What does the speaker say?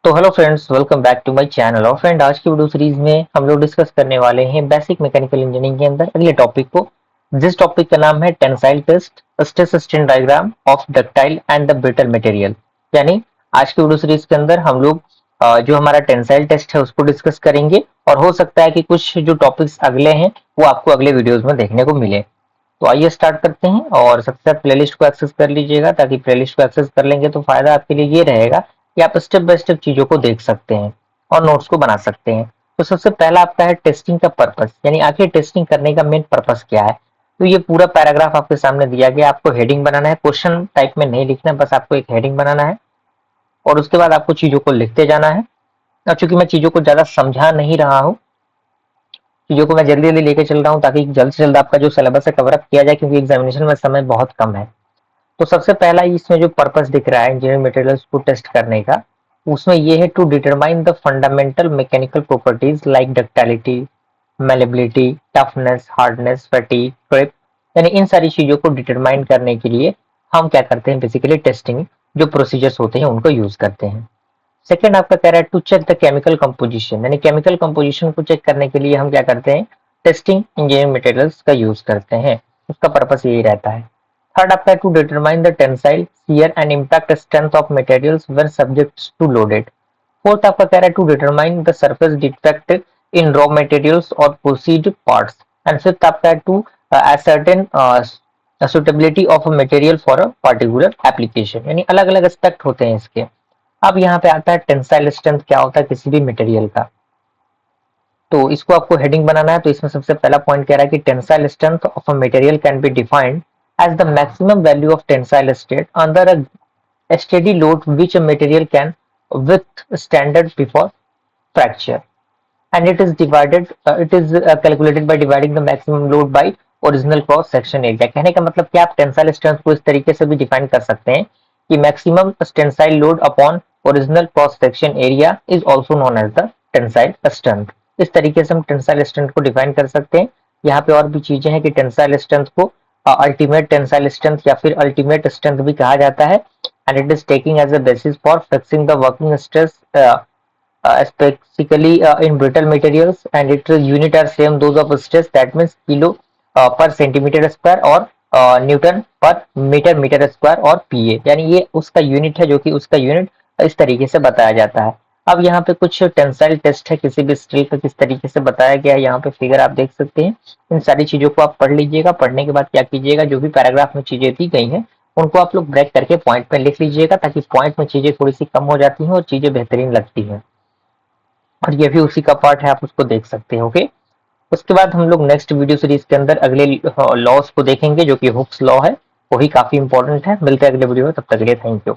तो hello friends, welcome back to my channel. और friend, आज की वीडियो सीरीज में हम लोग डिस्कस करने वाले हैं बेसिक मैकेनिकल इंजीनियरिंग के अंदर अगले टॉपिक को, जिस टॉपिक का नाम है tensile test, stress strain diagram of ductile and the brittle material. यानी आज की वीडियो सीरीज के अंदर हम लोग जो हमारा टेंसाइल टेस्ट है उसको डिस्कस करेंगे, और हो सकता है कि कुछ जो टॉपिक्स अगले हैं वो आपको अगले वीडियोज में देखने को मिले। तो आइए स्टार्ट करते हैं। और सबसे पहले प्लेलिस्ट को एक्सेस कर लीजिएगा, ताकि प्लेलिस्ट को एक्सेस कर लेंगे तो फायदा आपके लिए ये रहेगा कि आप स्टेप बाय स्टेप चीजों को देख सकते हैं और नोट्स को बना सकते हैं। तो सबसे पहला आपका है टेस्टिंग का पर्पस, यानी आखिर टेस्टिंग करने का मेन पर्पस क्या है। तो ये पूरा पैराग्राफ आपके सामने दिया गया, आपको हेडिंग बनाना है, क्वेश्चन टाइप में नहीं लिखना है, बस आपको एक हेडिंग बनाना है और उसके बाद आपको चीजों को लिखते जाना है। अब चूंकि मैं चीजों को ज्यादा समझा नहीं रहा हूँ, चीजों को मैं जल्दी जल्दी लेके चल रहा हूँ ताकि जल्द से जल्द आपका जो सिलेबस है कवर अप किया जाए, क्योंकि एग्जामिनेशन में समय बहुत कम है। तो सबसे पहला इसमें जो पर्पस दिख रहा है इंजीनियरिंग मटेरियल्स को टेस्ट करने का, उसमें ये है to determine the fundamental mechanical properties like ductility, malleability, toughness, hardness, fatigue, grip. यानी इन सारी चीजों को डिटरमाइन करने के लिए हम क्या करते हैं, बेसिकली टेस्टिंग जो प्रोसीजर्स होते हैं उनको यूज करते हैं। सेकंड आपका कह रहा है to check the chemical composition, यानी केमिकल कंपोजिशन को चेक करने के लिए हम क्या करते हैं, टेस्टिंग इंजीनियरिंग मटेरियल्स का यूज करते हैं। उसका पर्पस यही रहता है। थर्ड आपका है to determine the tensile, shear and impact strength of materials when subject to loaded. Fourth आपका कह रहा है to determine the surface defect in raw materials और प्रोसीड पार्ट्स। एंड फिफ्थ आपका है to ascertain suitability of a material for a particular application, यानी अलग अलग एस्पेक्ट होते हैं इसके। अब यहाँ पे आता है टेंसाइल स्ट्रेंथ क्या होता है किसी भी मटेरियल का। तो इसको आपको हेडिंग बनाना है। तो इसमें सबसे पहला पॉइंट कह रहा है कि tensile strength of a material can be defined as the maximum value of tensile strength under a steady load which a material can withstand before fracture, and it is calculated by dividing the maximum load by original cross section area. कहने का मतलब कि आप tensile strength को इस तरीके से भी डिफाइन कर सकते हैं कि maximum tensile load upon original cross section area is also known as the tensile strength. इस तरीके से हम टेंसाइल स्ट्रेंथ को डिफाइन कर सकते हैं। यहाँ पे और भी चीजें हैं कि टेंसाइल स्ट्रेंथ को अल्टीमेट टेंसाइल स्ट्रेंथ या फिर अल्टीमेट स्ट्रेंथ भी कहा जाता है, and it is taking as a basis for fixing the working stress specifically in brittle materials, and its unit are same those of stress, that means kilo per centimeter square और Newton पर metre metre square और पीए, यानी ये उसका unit है जो कि उसका यूनिट इस तरीके से बताया जाता है। अब यहाँ पे कुछ टेंसाइल टेस्ट है किसी भी स्टील का, किस तरीके से बताया गया है यहाँ पे फिगर आप देख सकते हैं। इन सारी चीजों को आप पढ़ लीजिएगा। पढ़ने के बाद क्या कीजिएगा, जो भी पैराग्राफ में चीजें दी गई हैं उनको आप लोग ब्रेक करके पॉइंट में लिख लीजिएगा, ताकि पॉइंट में चीजें थोड़ी सी कम हो जाती हैं और चीजें बेहतरीन लगती हैं। और ये भी उसी का पार्ट है, आप उसको देख सकते हैं। ओके, उसके बाद हम लोग नेक्स्ट वीडियो सीरीज के अंदर अगले लॉस को देखेंगे, जो कि हुक्स लॉ है। वही काफी इंपॉर्टेंट है। मिलते हैं अगले वीडियो में, तब तक के लिए थैंक यू।